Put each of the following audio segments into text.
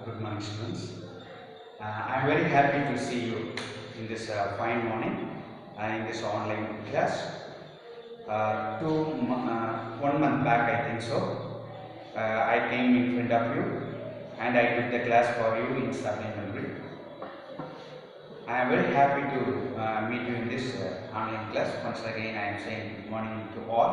Good morning, students. I am very happy to see you in this fine morning in this online class. 1 month back, I think so, I came in front of you and I took the class for you in supplementary. I am very happy to meet you in this online class. Once again, I am saying good morning to all.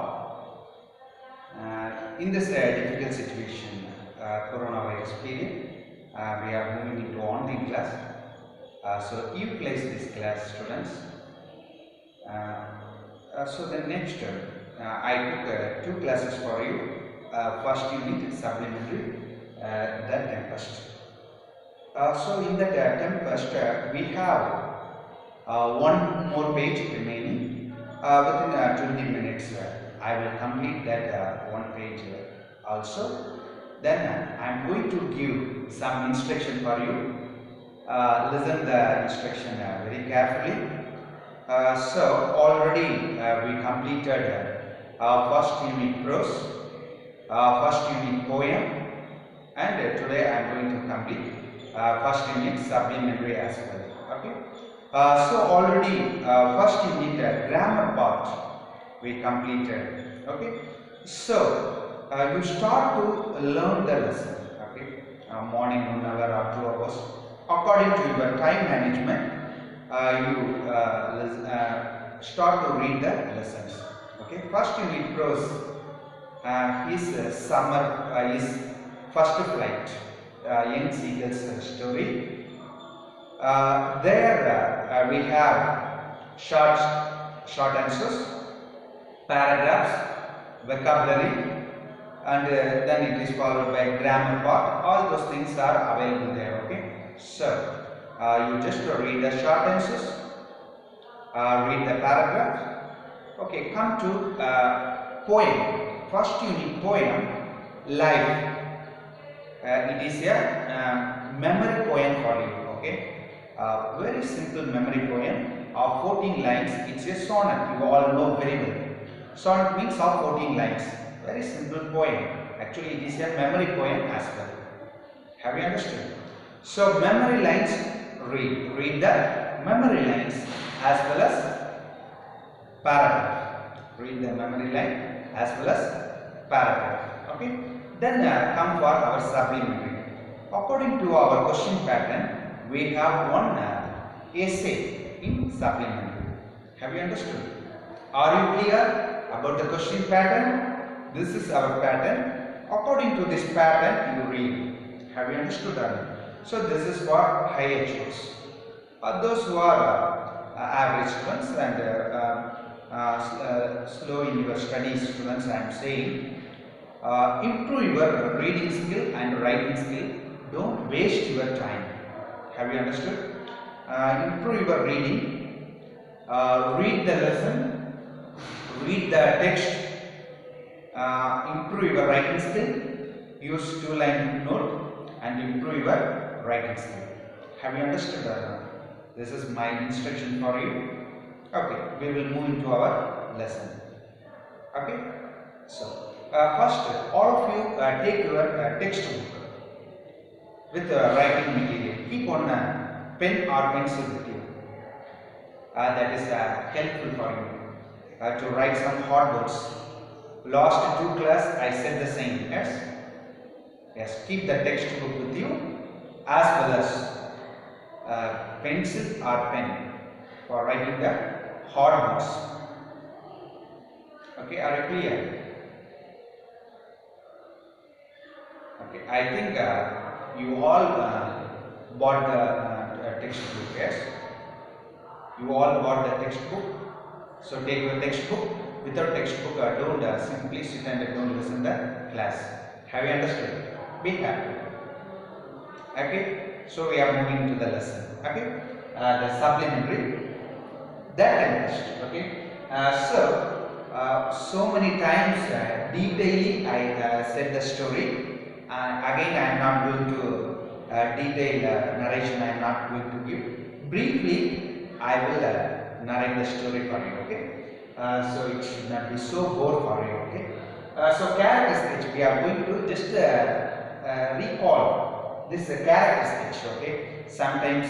In this difficult situation, coronavirus period, we are moving into online class. So utilize this class, students. So the next, I took 2 classes for you. First unit supplementary, the Tempest. So in that Tempest, we have one more page remaining. Within 20 minutes, I will complete that one page also. Then I am going to give some instruction for you. Listen the instruction very carefully. So already we completed first unit prose, first unit poem, and today I am going to complete first unit supplementary as well. Okay. So already first unit grammar part we completed. Okay. So you start to learn the lesson. Okay. Morning 1 hour or 2 hours according to your time management. You start to read the lessons. Okay. First unit prose is summer is first flight. Young Seagull's story. There we have short answers, paragraphs, vocabulary, and then it is followed by grammar part. All those things are available there. Okay. So you just read the short answers, read the paragraph. Okay. Come to poem. First unit poem, life. It is a memory poem for you. Okay. Very simple memory poem of 14 lines. It's a sonnet. You all know very well. Sonnet means of 14 lines. Very simple poem. Actually, it is a memory poem as well. Have you understood? So, memory lines, read the memory lines as well as paragraph. Read the memory line as well as paragraph. Okay. Then come for our supplementary. According to our question pattern, we have one essay in supplementary. Have you understood? Are you clear about the question pattern? This is our pattern. According to this pattern, you read. Have you understood that? So this is for high achievers. Those who are average students and slow in your studies students, I am saying, improve your reading skill and writing skill. Don't waste your time. Have you understood? Improve your reading. Read the lesson. Read the text. Improve your writing skill. Use 2-line note and improve your writing skill. Have you understood that? This is my instruction for you. Okay, we will move into our lesson. Okay, so first, all of you take your textbook with writing material. Keep on pen or pencil with you. That is helpful for you to write some hard words. Last 2 class I said the same. Yes. Yes. Keep the textbook with you as well as pencil or pen for writing the hard words. Okay. Are you clear? Okay. I think you all bought the textbook. Yes. You all bought the textbook. So take your textbook. Without textbook, don't simply sit and don't listen the class. Have you understood? Be happy. Okay. So we are moving to the lesson. Okay. The supplementary. That Tempest. Okay. So many times detailing I said the story. Again, I am not going to detail narration. I am not going to give. Briefly, I will narrate the story for you. Okay. So it should not be so bored for you. Okay. So character sketch. We are going to just recall this character sketch. Okay, sometimes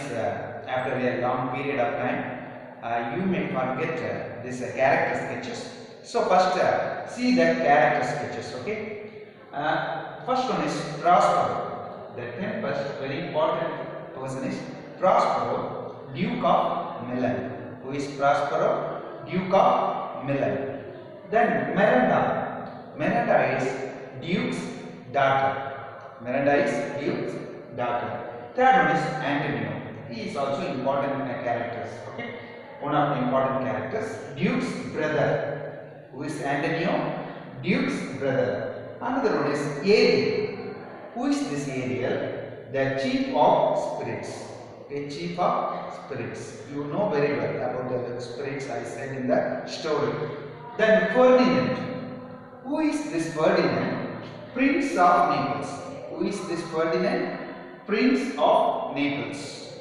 after a long period of time, you may forget this character sketches. So first see the character sketches. Okay, first one is Prospero. The 10th very important person is Prospero, Duke of Milan. Who is Prospero? Duke of Milan. Then Miranda. Miranda is Duke's daughter. Miranda is Duke's daughter. Third one is Antonio. He is also important characters. Okay, one of the important characters. Duke's brother. Who is Antonio? Duke's brother. Another one is Ariel. Who is this Ariel? The chief of spirits. Okay, chief of spirits. You know very well about the spirits I said in the story. Then Ferdinand. Who is this Ferdinand? Prince of Naples. Who is this Ferdinand? Prince of Naples.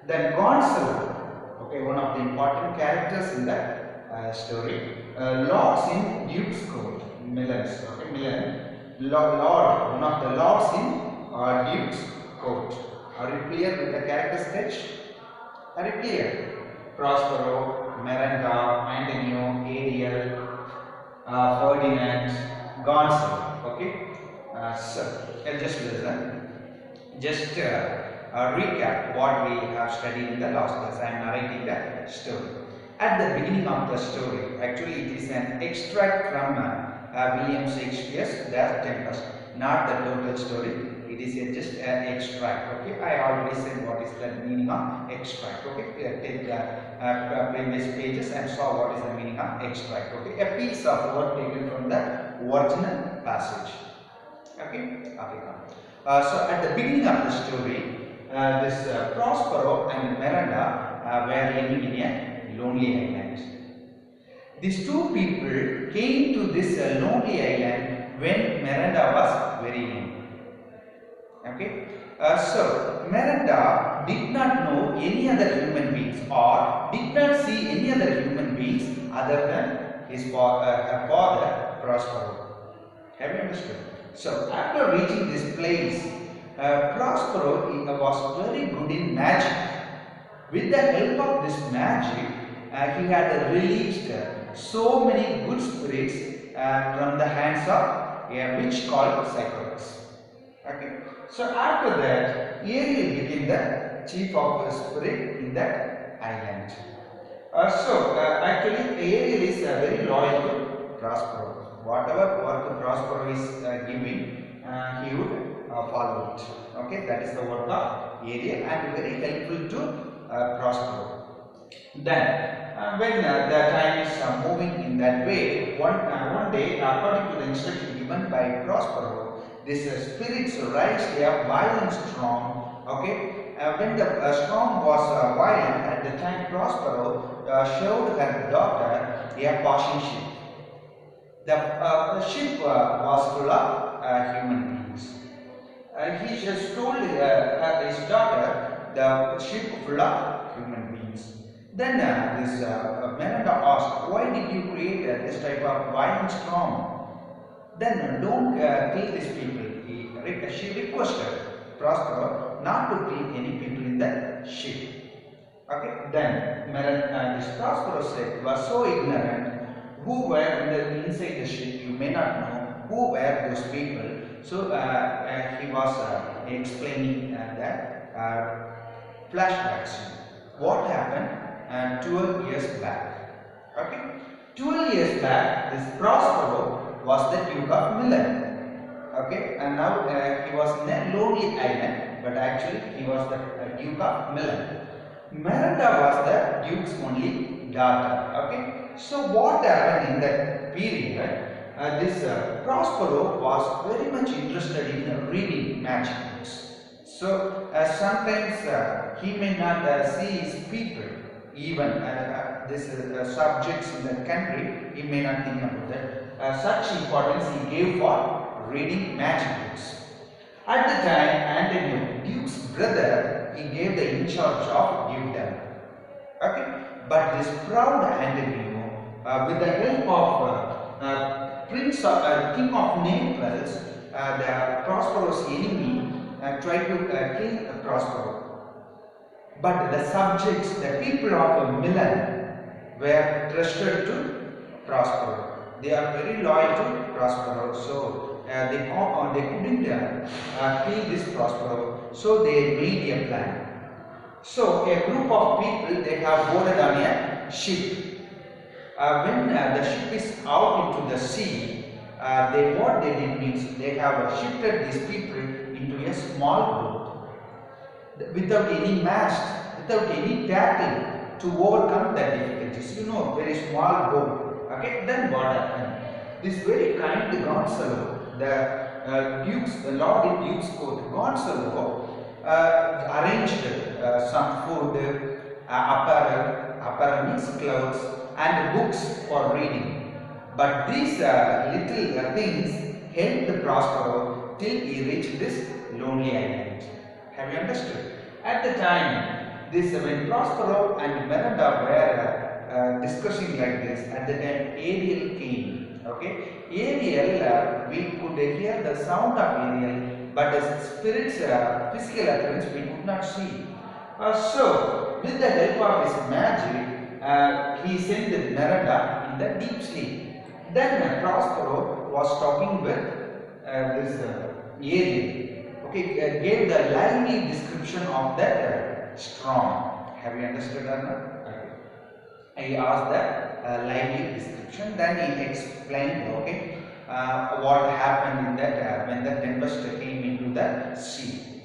Then Gonzalo. Okay, one of the important characters in the story. Lords in Duke's court. Milan. Okay, Milan. Lord. One of the lords in Duke's court. Are you clear with the character sketch? Are you clear? Prospero, Miranda, Antonio, Ariel, Ferdinand, Gonzalo. Okay. So, just listen. Just recap what we have studied in the last class. I am narrating the story. At the beginning of the story, actually it is an extract from William Shakespeare's The Tempest, not the total story. It is just an extract. Okay, I already said what is the meaning of extract. Okay, take the previous pages and saw what is the meaning of extract. Okay, a piece of word taken from the original passage. Okay, so at the beginning of the story, this Prospero and Miranda were living in a lonely island. These two people came to this lonely island when Miranda was very young. Okay, so Miranda did not know any other human beings or did not see any other human beings other than her father Prospero. Have you understood? So after reaching this place, Prospero was very good in magic. With the help of this magic, he had released so many good spirits from the hands of a witch called Sycorax. Okay. So after that, Ariel became the chief of spirit in that island. Actually, Ariel is very loyal to Prospero. Whatever work Prospero is giving, he would follow it. Okay, that is the work of Ariel and very helpful to Prospero. Then, when the time is moving in that way, one day, according to the instruction given by Prospero, this spirits raised a violent storm. Okay, when the storm was violent, at the time Prospero showed her daughter a passing ship. The ship was full of human beings. He just told his daughter the ship full of human beings. Then this Miranda asked, "Why did you create this type of violent storm? Then don't kill these people." She requested Prospero not to kill any people in the ship. Okay. Then this Prospero said, "Was so ignorant. Who were inside the ship? You may not know who were those people." So he was explaining that flashbacks. What happened 12 years back? Okay, 12 years back, this Prospero was the Duke of Milan. Okay, and now he was in a lonely island, but actually he was the Duke of Milan. Miranda was the Duke's only daughter. Okay, so what happened in that period? This Prospero was very much interested in reading magic books. So sometimes he may not see his people, even this subjects in the country, he may not think about that. Such importance he gave for reading magic books. At the time, Antonio, Duke's brother, he gave the in charge of dukedom. Okay, but this proud Antonio, with the help of King of Naples, the Prospero's enemy, try to kill Prospero. But the subjects, the people of Milan, were trusted to Prospero. They are very loyal to Prospero, so they couldn't kill this Prospero. So they made a plan. So a group of people, they have boarded on a ship. When the ship is out into the sea, what they did means they have shifted these people into a small boat without any mast, without any tackle to overcome the difficulties. You know, very small boat. Okay, then what happened? This very kind Gonzalo, the Lord in Duke's court, Gonzalo arranged some food, apparel means clothes, and books for reading. But these little things helped Prospero till he reached this lonely island. Have you understood? At the time, when Prospero and Miranda were discussing like this, at the time Ariel came. Okay, Ariel, we could hear the sound of Ariel, but the spirit's physical appearance we could not see. So, with the help of his magic, he sent Miranda in the deep sleep. Then Prospero was talking with this Ariel. Okay, gave the lively description of that storm. Have you understood that? Okay. He asked the lively description. Then he explained, okay, what happened in that when the tempest came into the sea.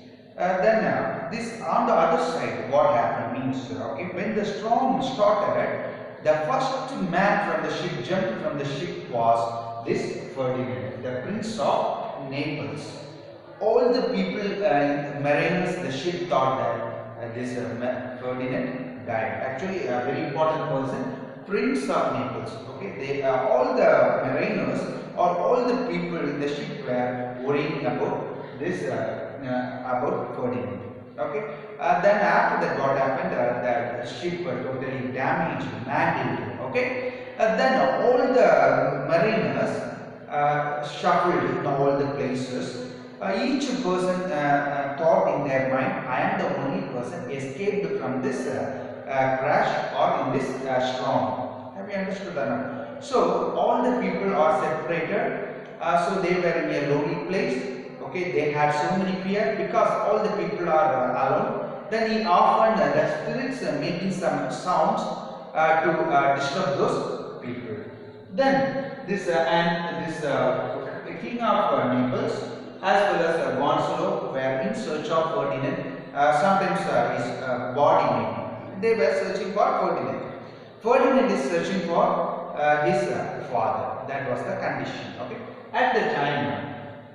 This on the other side, what happened means, okay, when the storm started, the first man from the ship jumped from the ship was this Ferdinand, the Prince of Naples. All the people in the mariners, the ship thought that this Ferdinand died. Actually, a very important person, Prince of Naples. Okay, they all the mariners or all the people in the ship were worrying about this about Ferdinand. Okay, then after that, what happened? The ship was totally damaged, mangled. Okay, then all the mariners shuffled in all the places. Each person thought in their mind, I am the only person escaped from this crash or in this storm. Have you understood that? So all the people are separated. So they were in a lonely place. Okay, they had so many fear because all the people are alone. Then he often the spirits making some sounds to disturb those people. Then this king of Naples as well as Gonzalo were in search of Ferdinand. Sometimes his body maybe. They were searching for Ferdinand. Ferdinand is searching for his father. That was the condition. Okay. At the time,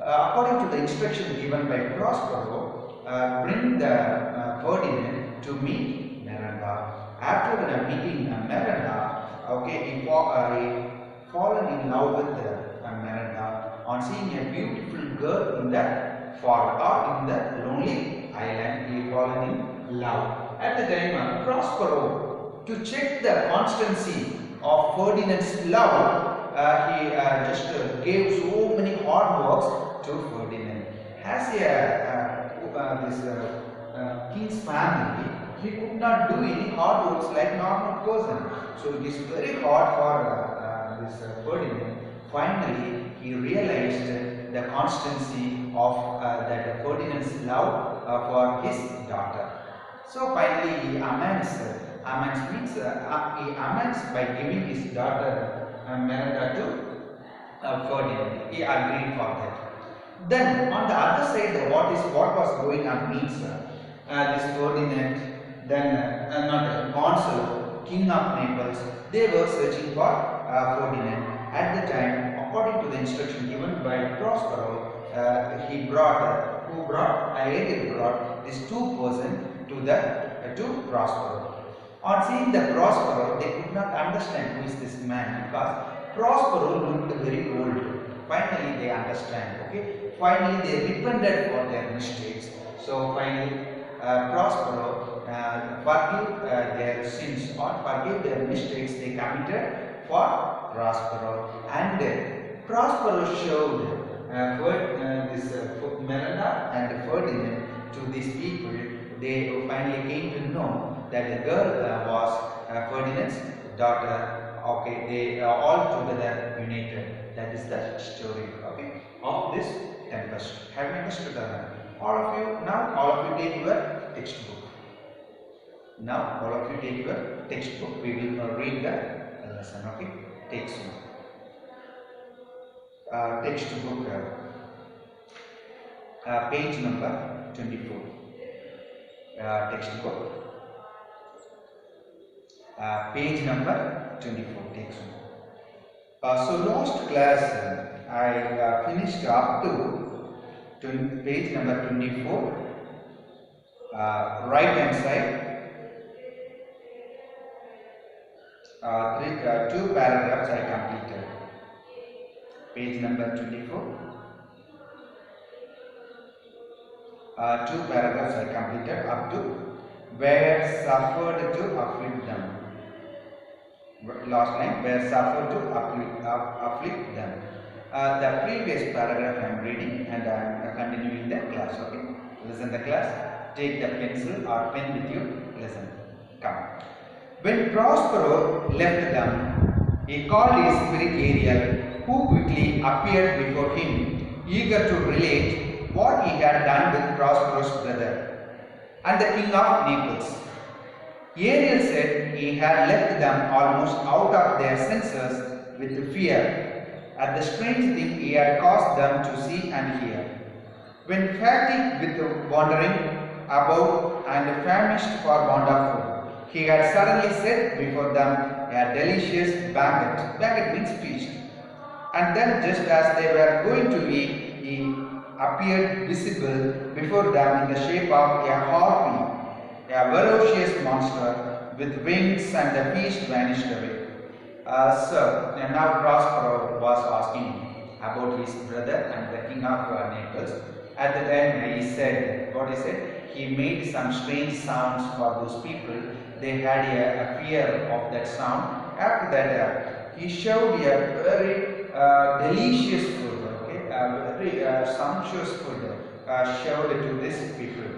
according to the instruction given by Prospero, bring the Ferdinand to meet Miranda. After meeting Miranda, okay, he fallen in love with Miranda. On seeing a beautiful girl in the forest or in the lonely island, he fallen in love. At the time, Prospero, to check the constancy of Ferdinand's love, he just gave so many hard works to Ferdinand. As this king's family, he could not do any hard works like normal person. So it is very hard for this Ferdinand. Finally, he realized the constancy of that Ferdinand's love for his daughter. So finally, he amends by giving his daughter Miranda to Ferdinand. He agreed for that. Then on the other side, what was going on means this Ferdinand, then not Gonzalo, king of Naples, they were searching for Ferdinand. At the time, according to the instruction given by Prospero, Ariel brought these two persons to Prospero. On seeing the Prospero, they could not understand who is this man because Prospero looked very old. Finally, they understand. Okay. Finally, they repented for their mistakes. So finally, Prospero forgive their sins or forgive their mistakes they committed for Prospero, and Prospero showed Miranda and Ferdinand to these people, they finally came to know that the girl was Ferdinand's daughter. Okay, they are all together united. That is the story. Okay, of this tempest. Have you understood that? All of you now. All of you take your textbook. Now, all of you take your textbook. We will read the lesson. Okay, textbook. Textbook. Page number 24. Textbook. Page number 24. Textbook. So last class I finished up to page number 24. Right hand side. Two paragraphs I completed. Page number 24. Two paragraphs I completed up to where suffered to afflict them. Last line, where suffered to afflict them. The previous paragraph I am reading and I am continuing the class. Okay, listen the class. Take the pencil or pen with you. Listen. Come. When Prospero left them, he called his spirit Ariel, who quickly appeared before him, eager to relate what he had done with Prospero's brother and the king of Naples. Ariel said he had left them almost out of their senses with fear at the strange thing he had caused them to see and hear. When fatigued with wandering about and famished for want of food, he had suddenly set before them a delicious banquet. Banquet means feast. And then just as they were going to eat, he appeared visible before them in the shape of a harpy, a ferocious monster with wings, and the feast vanished away. So now Prospero was asking about his brother and the king of Naples. At the time he said, what he said? He made some strange sounds for those people. They had a fear of that sound. After that, he showed a very delicious food, okay, very sumptuous food showed to these people.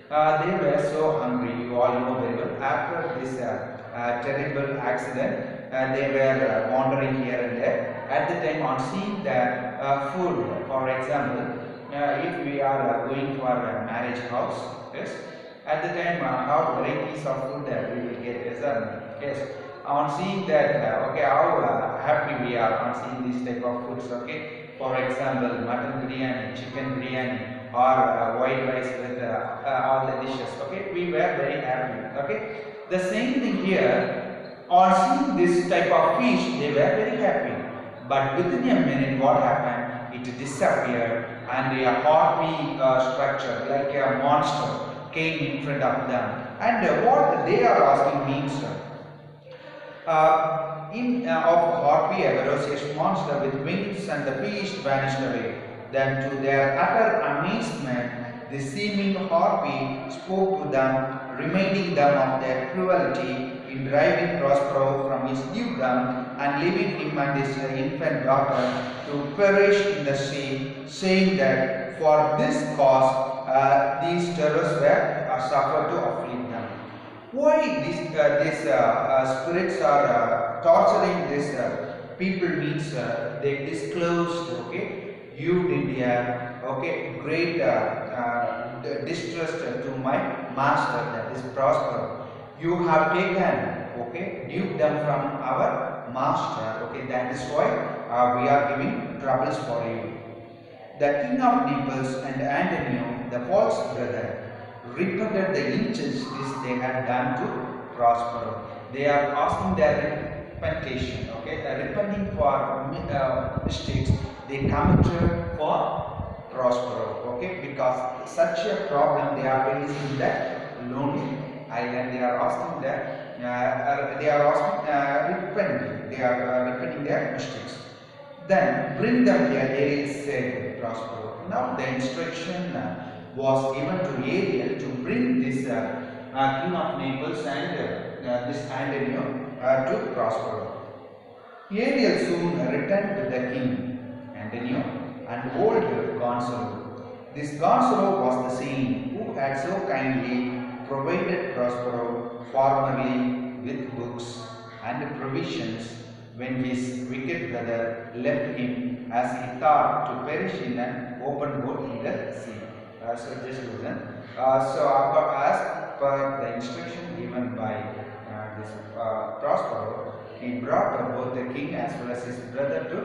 They were so hungry, you all know very well. After this terrible accident, they were wandering here and there. At the time, on seeing the food, for example, if we are going for a marriage house, yes, at the time how varieties of food we will get, yes, on seeing that, okay, how happy we are on seeing this type of foods, okay. For example, mutton biryani, chicken biryani, or white rice with all the dishes, okay, we were very happy, okay. The same thing here, on seeing this type of fish, they were very happy, but within a minute what happened? It disappeared and a harpy structure like a monster came in front of them, and what they are asking means of harpy, a ferocious monster with wings, and the feast vanished away. Then to their utter amazement, the seeming harpy spoke to them, reminding them of their cruelty in driving Prospero from his dukedom and leaving him and his infant daughter to perish in the sea, saying that for this cause these terrors were suffered to afflict them. Why these spirits are torturing these people means they disclosed, okay, you did okay, great distress to my master, that is Prospero. You have taken, okay, dukedom from our master, okay, that is why we are giving troubles for you. The king of Naples and Antonio, the false brother, repented the injustice they had done to Prospero. They are asking their repentation, okay, repenting for mistakes they committed for Prospero, okay, because such a problem they are facing in that lonely island. They are asking that repenting. They are repenting their mistakes. Then bring them here, Ariel said Prospero. Now the instruction was given to Ariel to bring this king of Naples and this Antonio to Prospero. Ariel soon returned to the king, Antonio, and old consul. This Gonzalo was the same who had so kindly provided Prospero formerly with books and provisions when his wicked brother left him as he thought to perish in an open boat in the sea. So just listen. As per the instruction given by this Prospero, he brought both the king as well as his brother to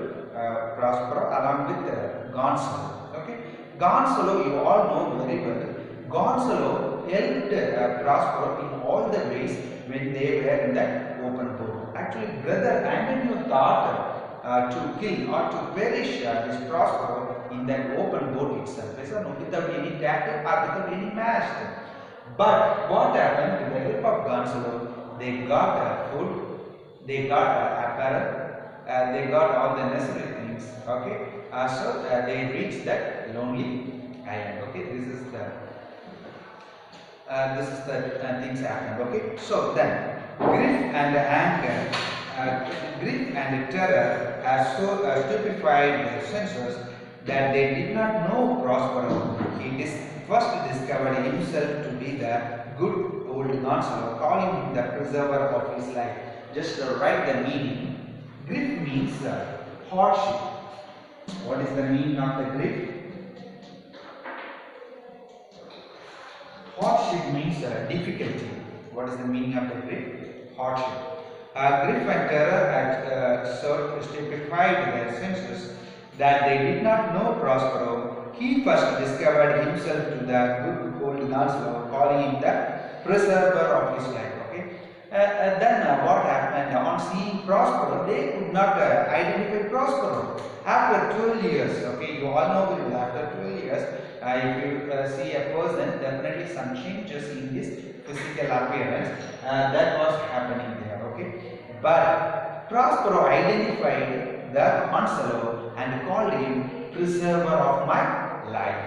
Prospero along with Gonzalo. Okay, Gonzalo, you all know very well. Gonzalo helped Prospero in all the ways when they were in that open boat. Actually, brother Antonio thought to kill or to perish this Prospero in that open boat itself, without any tackle or without any mast. But what happened with the help of Gonzalo? They got food, they got apparel, they got all the necessary things. Okay, so they reached that lonely island. Okay, this is the things happened. Okay, so then grief and terror has so stupefied their senses that they did not know Prospero. He first discovered himself to be the good old Gonzalo, calling him the preserver of his life. Just write the meaning. Grief means hardship. What is the meaning of the grief? Hardship means difficulty. What is the meaning of the grief? Hardship. Grief and terror had so stupefied their senses that they did not know Prospero. He first discovered himself to the good old Gonzalo, calling him the preserver of his life. Okay. Then what happened? On seeing Prospero, they could not identify Prospero. After 12 years, okay, you all know that after 12 years, if you see a person, definitely some changes in his physical appearance that was happening there. Okay, but Prospero identified the Gonzalo and called him preserver of my life.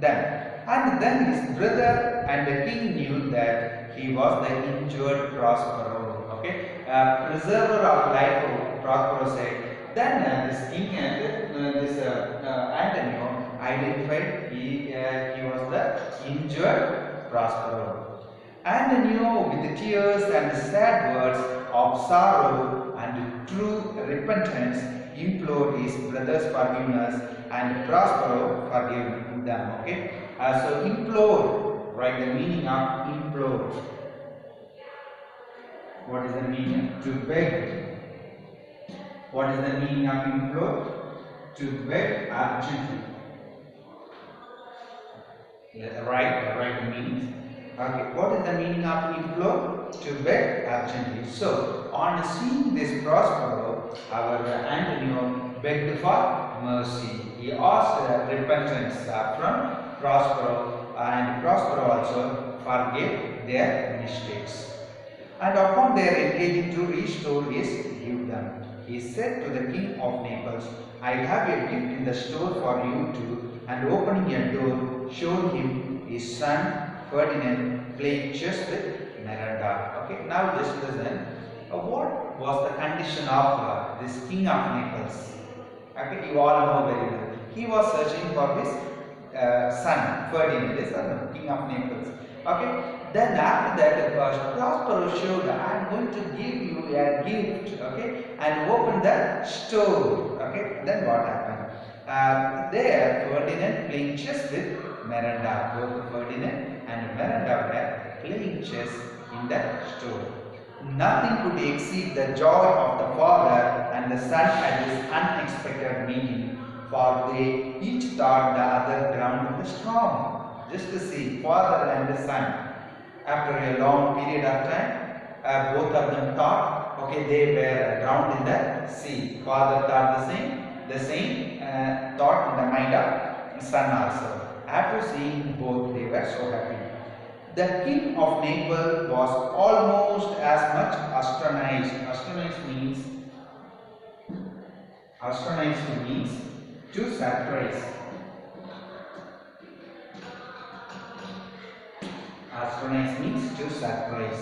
Then his brother and the king knew that he was the injured Prospero. Okay, preserver of life, Prospero said. Then this king and this Antonio identified he was the injured Prospero. Antonio, with the tears and sad words of sorrow and true repentance, implored his brother's forgiveness, and Prospero forgave them. Okay, so implore, write the meaning of implore. What is the meaning? To beg. What is the meaning of implore? To beg urgently. Write the meanings. Okay, what is the meaning of implore? To beg urgently. So, on seeing this Prospero, our Antonio begged for mercy. He asked repentance from Prospero, and Prospero also forgave their mistakes. And upon their engaging to restore his dukedom, he said to the king of Naples, I have a gift in the store for you too. And opening a door, showed him his son Ferdinand playing chess with Miranda. Okay, now just listen. What was the condition of this king of Naples? Okay, you all know very well. He was searching for his son Ferdinand, the king of Naples. Okay, then after that, Prospero showed, I am going to give you a gift. Okay, and open the store. Okay, then what happened? There, Ferdinand playing chess with Miranda. Both Ferdinand and Miranda were playing chess in the store. Nothing could exceed the joy of the father and the son at this unexpected meeting, for they each thought the other drowned in the storm. Just to see, father and the son, after a long period of time, both of them thought, okay, they were drowned in the sea. Father thought the same thought in the mind of son also. After seeing both, they were so happy. The king of Naples was almost as much astonished. Astonished means to surprise. Astonished means to surprise.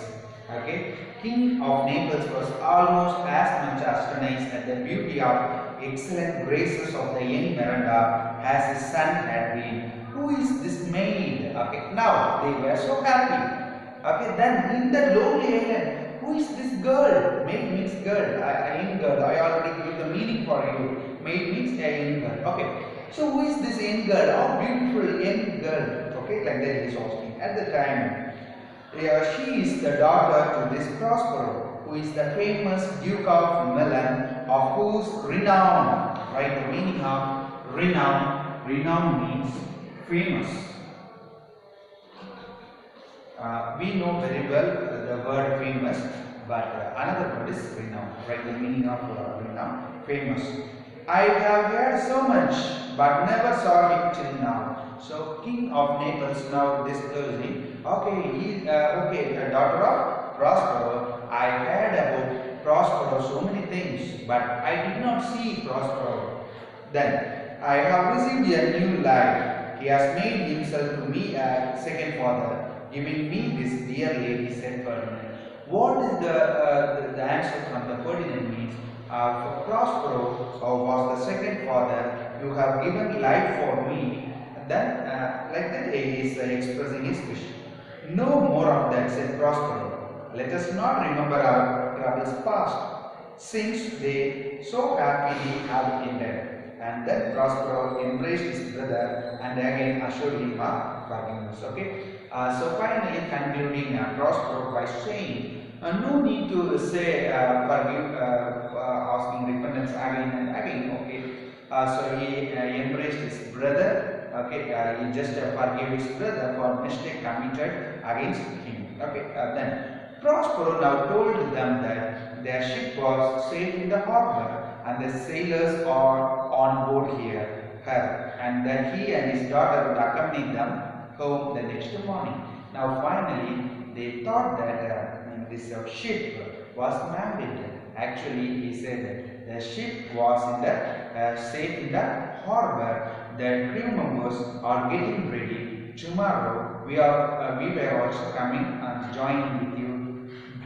Okay, king of Naples was almost as much astonished at the beauty of excellent graces of the young Miranda as his son had been. Who is this maid? Okay, now they were so happy. Okay, then in the lonely island, who is this girl? Maid means girl, a young girl. I already gave the meaning for you. Maid means a young girl. Okay, so who is this young girl? How beautiful young girl. Okay, like that he is asking. At the time, she is the daughter to this Prospero, who is the famous Duke of Milan, of whose renown, right? The meaning of renown, renown means famous. We know very well the word famous, but another word is renown, right? The meaning of renown, famous. I have heard so much, but never saw him till now. So, King of Naples now disclosing, okay, the daughter of Prospero. I heard about Prospero so many things, but I did not see Prospero. Then, I have received a new life. He has made himself to me a second father, giving me this dear lady, said Ferdinand. What is the answer from the Ferdinand means? For Prospero was the second father, you have given life for me. Then, like that, he is expressing his wish. No more of that, said Prospero. Let us not remember our troubles past, since they so happily have ended. And then Prospero embraced his brother and again assured him of forgiveness. Okay. So finally concluding Prospero by saying, no need to say forgive, asking repentance again and again. Okay. So he embraced his brother. Okay. He just forgave his brother for mistake committed against him. Okay. Then Prospero now told them that their ship was safe in the harbor and the sailors are on board here, and that he and his daughter would accompany them home the next morning. Now finally, they thought that this ship was manned. Actually, he said that the ship was in the safe in the harbor. The crew members are getting ready. Tomorrow, we were also coming and joining with you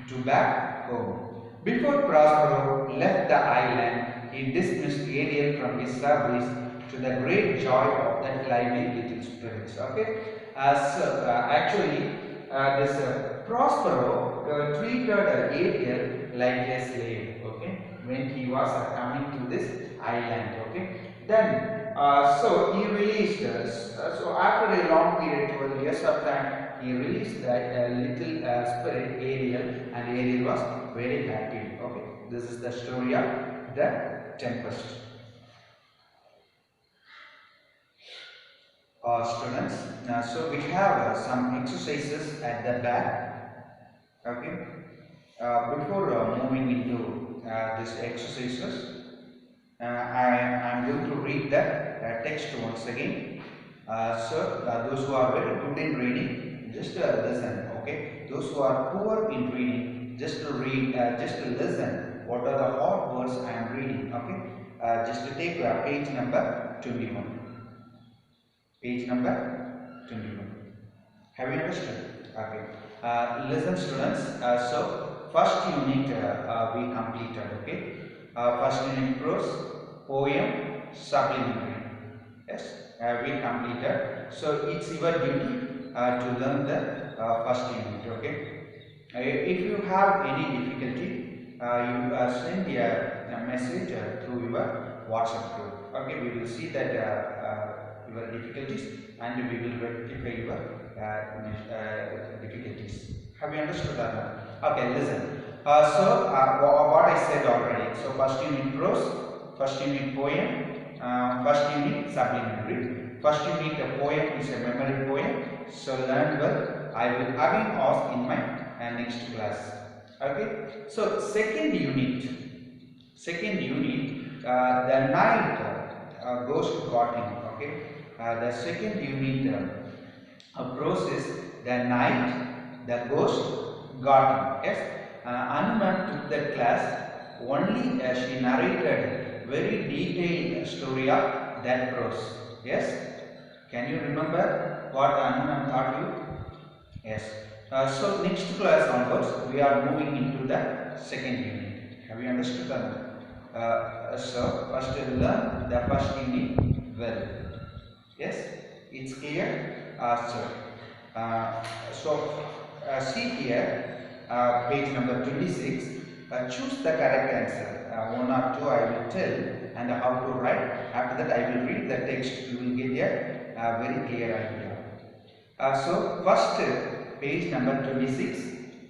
to back home. Before Prospero left the island, he dismissed Ariel from his service to the great joy of that lively little spirits. Okay, actually, this Prospero treated Ariel like a slave. Okay, when he was coming to this island. Okay, then so he released us. So after a long period, 12 years of time, he released that little spirit Ariel, and Ariel was very happy. Okay, this is the story of the tempest. Students, so we have some exercises at the back. Okay, before moving into these exercises, I am going to read the text once again. Those who are very good in reading, just listen. Okay, those who are poor in reading, just to read, just to listen. What are the hard words I am reading? Okay, just to take page number 21. Page number 21. Have you understood? Okay. Listen, students. So first unit we completed. Okay. First unit prose, poem, supplementary. Yes, we completed. So it's your duty to learn the first unit. Okay. If you have any difficulty, you send a message through your WhatsApp group. Okay, we will see that your difficulties and we will rectify your difficulties. Have you understood that? Okay, listen. What I said already. So first unit prose, first unit poem, first unit supplementary. First unit poem is a memory poem. So learn well. I will again ask in my next class. Okay. So second unit, the night ghost got him. Okay. The second unit prose is the night the ghost got him. Yes. Hanuman took that class. Only she narrated very detailed story of that prose. Yes. Can you remember what Hanuman taught you? Yes. So next class onwards, we are moving into the second unit. Have you understood that? So first learn the first unit well. Yes, it's clear. See here, page number 26. Choose the correct answer. One or two I will tell and how to write. After that I will read the text. You will get a very clear idea. First page number 26.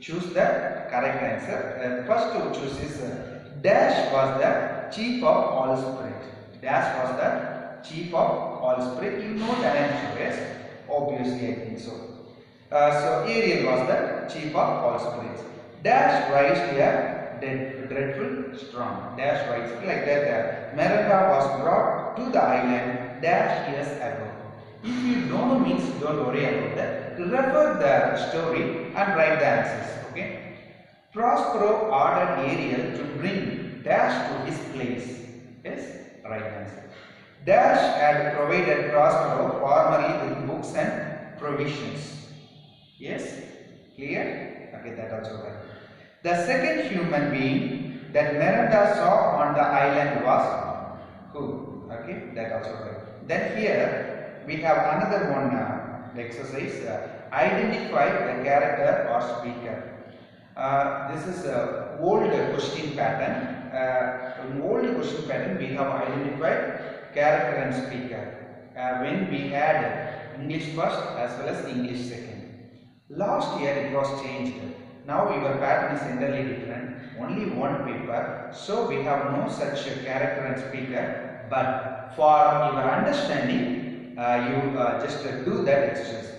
Choose the correct answer. First to choose is Dash was the chief of all spirit. Dash was the chief of all spirit. You know the answer, yes? Obviously, I think so. Ariel was the chief of all spirits. Dash writes here, dreadful storm. Dash writes like that. Miranda was brought to the island dash years ago. If you don't know means don't worry about that. Refer the story and write the answers. Okay. Prospero ordered Ariel to bring Dash to his place. Yes, right answer. Dash had provided Prospero formerly with books and provisions. Yes, clear? Okay, that also right. The second human being that Miranda saw on the island was who? Okay, that also right. Then here we have another one exercise. Identify the character or speaker. This is a old question pattern. In old question pattern, we have identified character and speaker when we had English first as well as English second. Last year it was changed. Now your pattern is entirely different. Only one paper, so we have no such character and speaker. But for your understanding, you just do that exercise.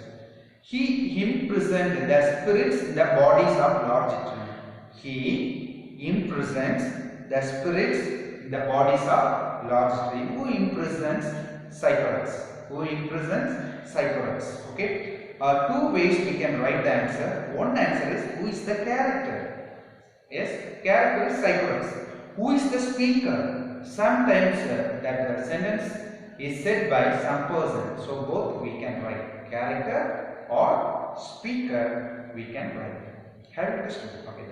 He imprisoned the spirits in the bodies of large children. He imprisons the spirits in the bodies of large children. Who imprisons Cyclops? Who imprisons Cyclops? Okay. Two ways we can write the answer. One answer is who is the character? Yes, character is Cyclops. Who is the speaker? Sometimes that the sentence is said by some person. So both we can write character or speaker we can write. Have you understood? Okay,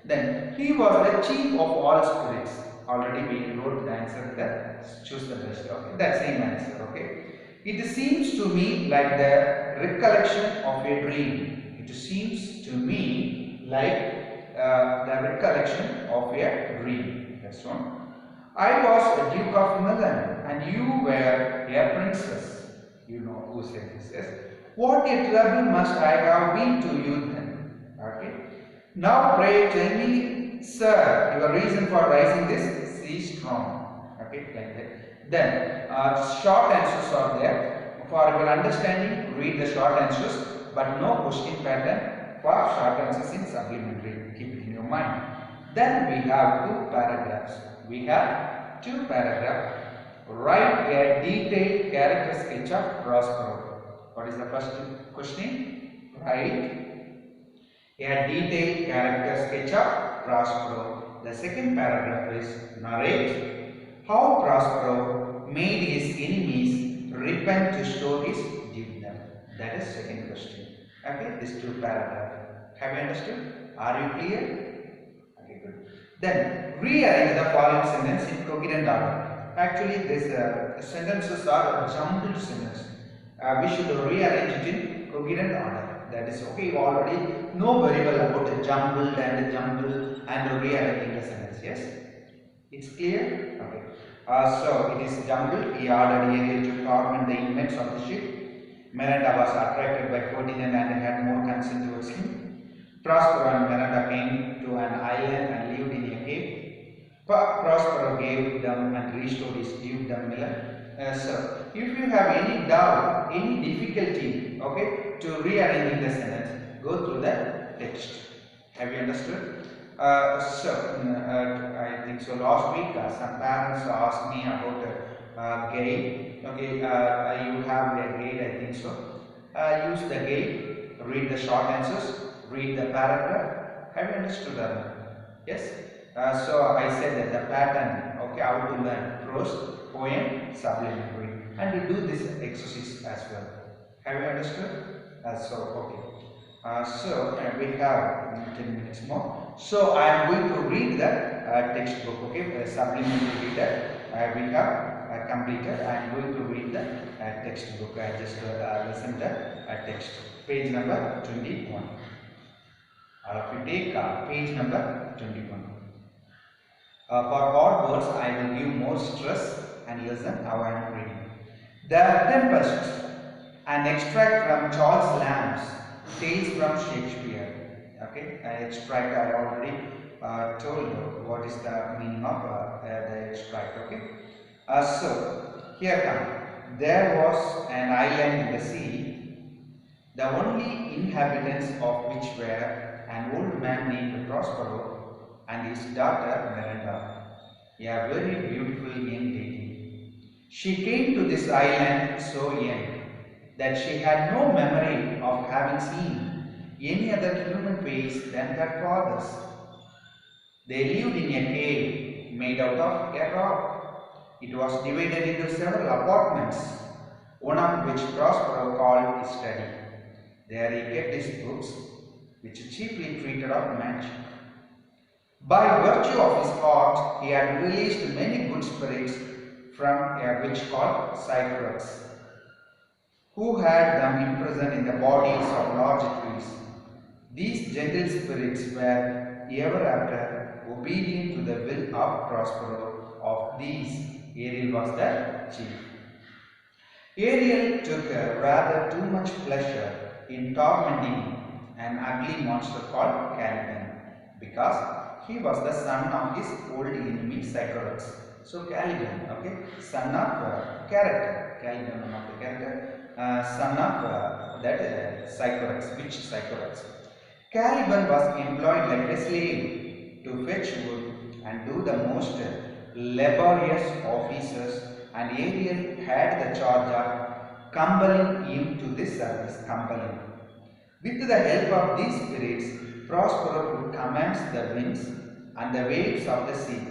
then he was the chief of all spirits. Already we wrote the answer there. Choose the best. Okay, that same answer. Okay. It seems to me like the recollection of a dream. It seems to me like the recollection of a dream. That's one. I was a Duke of Milan and you were a princess. You know who said this. Yes. What a trouble must I have been to you then? Okay. Now pray tell me, sir, your reason for writing this. See strong. Okay, like that. Then short answers are there. For your understanding, read the short answers, but no question pattern for short answers in supplementary. Keep it in your mind. Then we have two paragraphs. We have two paragraphs. Write a detailed character sketch of Prospero. What is the first question? Write a detailed character sketch of Prospero. The second paragraph is narrate how Prospero made his enemies repent to restore his dignity. That is second question. Okay, these two paragraphs. Have you understood? Are you clear? Okay, good. Then rearrange the following sentence in coherent order. Actually, these sentences are jumbled sentences. We should rearrange it in coherent order. That is okay. You already know very well about the jumbled and rearranging the sentence. Yes, it's clear. Okay. So it is jumbled. He ordered Ariel to torment the inmates of the ship. Miranda was attracted by Ferdinand and had more concern towards him. Prospero and Miranda came to an island and lived in a cave. Prospero gave them and restored his dukedom Milan. So, if you have any doubt, any difficulty, okay, to rearranging the sentence, go through the text. Have you understood? I think so. Last week, some parents asked me about guide. Okay, you have a guide, I think so. Use the guide, read the short answers, read the paragraph. Have you understood that? Yes. So I said that the pattern, okay, how to learn prose, poem, supplementary, and we do this exercise as well. Have you understood? Okay. We have 10 minutes more. So I am going to read the textbook. Okay, supplementary reader. We have completed. I am going to read the textbook. I just listened to text. Page number 21. All of you take page number 21. For hard words, I will give more stress and listen how I am reading. The Tempest, an extract from Charles Lamb's Tales from Shakespeare. Okay, an extract I already told you what is the meaning of the extract. Okay, so here come. There was an island in the sea, the only inhabitants of which were an old man named Prospero and his daughter Miranda, a very beautiful young lady. She came to this island so young that she had no memory of having seen any other human face than her father's. They lived in a cave made out of a rock. It was divided into several apartments, one of which Prospero called his study. There he kept his books, which chiefly treated of magic. By virtue of his art, he had released many good spirits from a witch called Sycorax, who had them imprisoned in the bodies of large trees. These gentle spirits were ever after obedient to the will of Prospero. Of these, Ariel was the chief. Ariel took rather too much pleasure in tormenting an ugly monster called Caliban, because he was the son of his old enemy Sycorax. So Caliban, okay, son of character, Caliban, one of the character, son of that Sycorax, which Sycorax. Caliban was employed like a slave to fetch wood and do the most laborious offices, and Ariel had the charge of compelling him to this service, compelling. With the help of these spirits, Prospero could command the winds and the waves of the sea.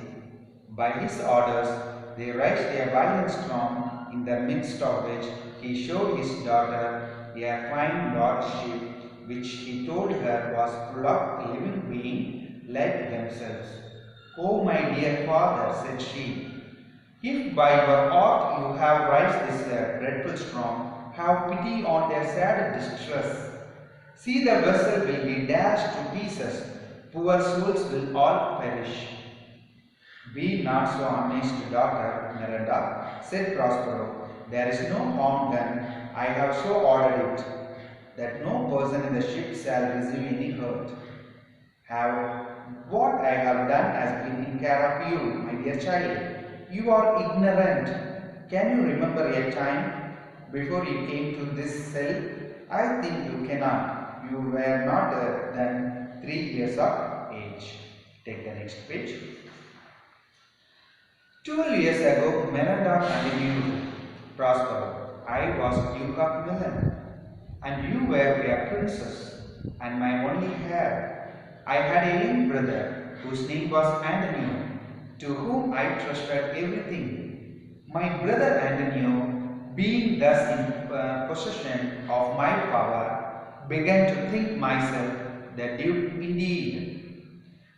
By his orders, they raised a violent storm, in the midst of which he showed his daughter a fine large ship, which he told her was full of living beings like themselves. "Oh, my dear father," said she, "if by your art you have raised this dreadful storm, have pity on their sad distress. See, the vessel will be dashed to pieces, poor souls will all perish." "Be not so amazed, daughter Miranda," said Prospero. "There is no harm done. I have so ordered it, that no person in the ship shall receive any hurt. What I have done has been in care of you, my dear child. You are ignorant. Can you remember a time before you came to this cell? I think you cannot. You were not than 3 years of age." Take the next page. 12 years ago, Miranda continued, "Prospero, I was Duke of Milan, and you were a princess, and my only heir. I had a young brother, whose name was Antonio, to whom I trusted everything. My brother Antonio, being thus in possession of my power, began to think myself the Duke indeed.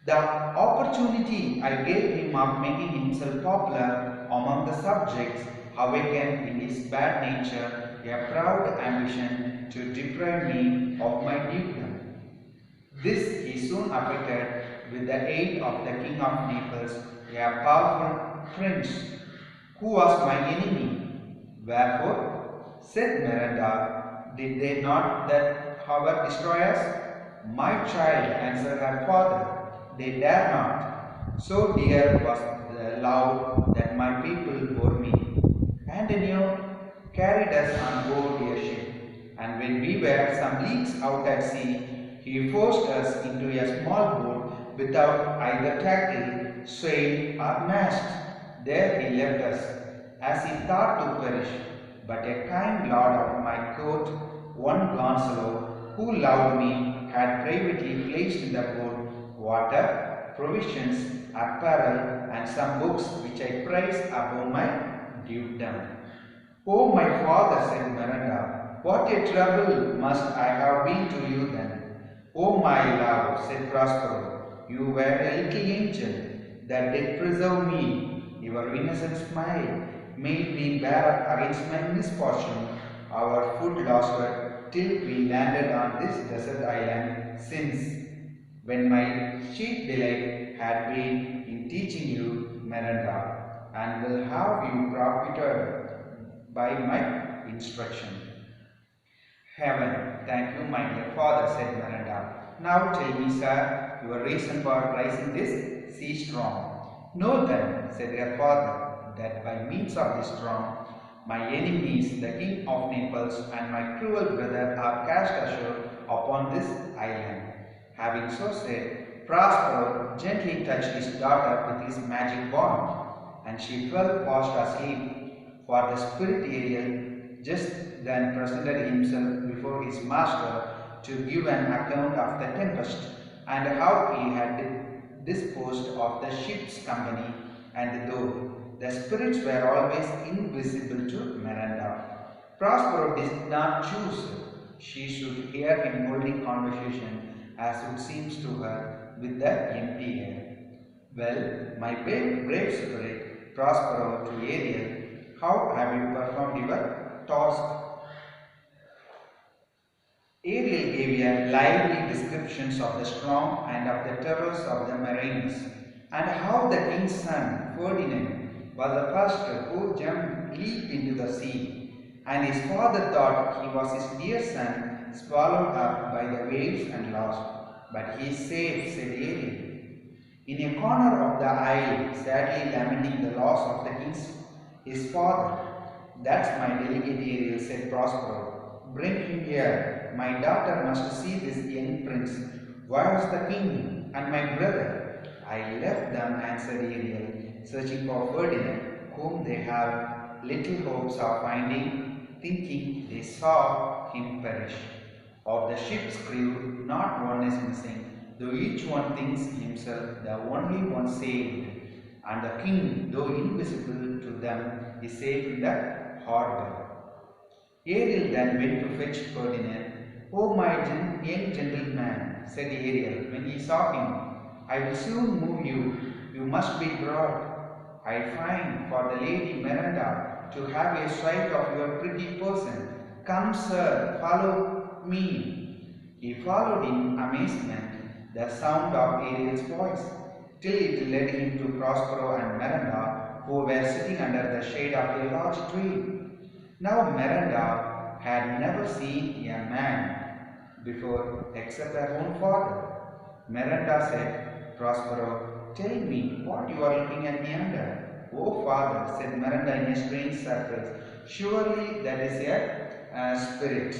The opportunity I gave him of making himself popular among the subjects awakened in his bad nature a proud ambition to deprive me of my dukedom. This he soon effected with the aid of the King of Naples, a powerful prince, who was my enemy. Wherefore, said Miranda, did they not that however destroy us? My child, answered her father, they dare not. So dear was the love that my people bore me. Antonio carried us on board a ship, and when we were some leagues out at sea, he forced us into a small boat without either tackle, sail, or mast. There he left us, as he thought to perish. But a kind lord of my court, one Gonzalo, who loved me, had privately placed in the boat water, provisions, apparel, and some books which I prized above my dukedom. Oh, my father, said Miranda, what a trouble must I have been to you then. Oh, my love, said Prospero, you were a little angel that did preserve me. Your innocent smile, May we bear up against my misfortune. Our food lasted till we landed on this desert island, since when my chief delight had been in teaching you Miranda, and will have you profited by my instruction. Heaven, thank you, my dear father, said Miranda. Now tell me, sir, your reason for rising this sea storm. Know then, said her father, that by means of this storm, my enemies, the king of Naples, and my cruel brother are cast ashore upon this island. Having so said, Prospero gently touched his daughter with his magic wand, and she fell fast asleep, for the spirit Ariel just then presented himself before his master to give an account of the tempest, and how he had disposed of the ship's company, and though the spirits were always invisible to Miranda, Prospero did not choose she should hear him holding conversation, as it seems to her, with the empty air. Well, my brave spirit, Prospero to Ariel, how have you performed your task? Ariel gave a lively descriptions of the storm and of the terrors of the marines, and how the king's son, Ferdinand, was the first who leaped into the sea, and his father thought he was his dear son, swallowed up by the waves and lost. But he is safe, said Ariel. In a corner of the isle, sadly lamenting the loss of the king's his father. That's my delicate Ariel, said Prospero. Bring him here. My daughter must see this young prince. Where is the king and my brother? I left them, answered Ariel, searching for Ferdinand, whom they have little hopes of finding, thinking they saw him perish. Of the ship's crew, not one is missing, though each one thinks himself the only one saved, and the king, though invisible to them, is safe in the harbour. Ariel then went to fetch Ferdinand. Oh, my young gentleman, said Ariel when he saw him, I will soon move you. You must be brought. I find for the lady Miranda to have a sight of your pretty person. Come, sir, follow me. He followed in amazement the sound of Ariel's voice, till it led him to Prospero and Miranda, who were sitting under the shade of a large tree. Now Miranda had never seen a man before except her own father. Miranda said, Prospero, tell me what you are looking at yonder. Oh, father, said Miranda in a strange surprise, surely that is a spirit.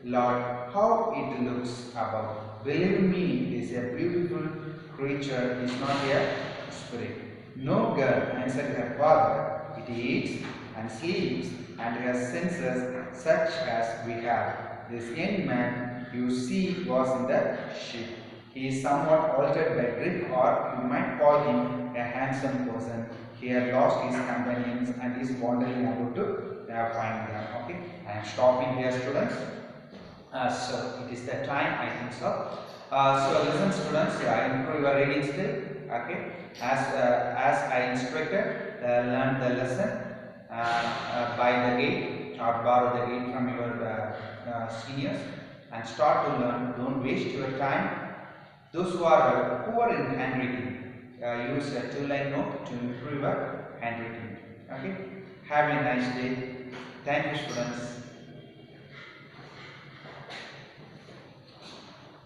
Lord, how it looks above. Believe me, it is a beautiful creature, it is not a spirit. No, girl, answered her father, it eats and sleeps and has senses such as we have. This young man you see was in the ship. He is somewhat altered by grief, or you might call him a handsome person. He had lost his companions and is wandering about to find them. Okay, I am stopping here, students. So it is the time, I think so. So listen, students, improve your reading skill. Okay, as I instructed, learn the lesson, buy the gate or borrow the gate from your seniors, and start to learn. Don't waste your time. Those who are poor in handwriting, use a two-line note to improve your handwriting. Okay, have a nice day. Thank you, students.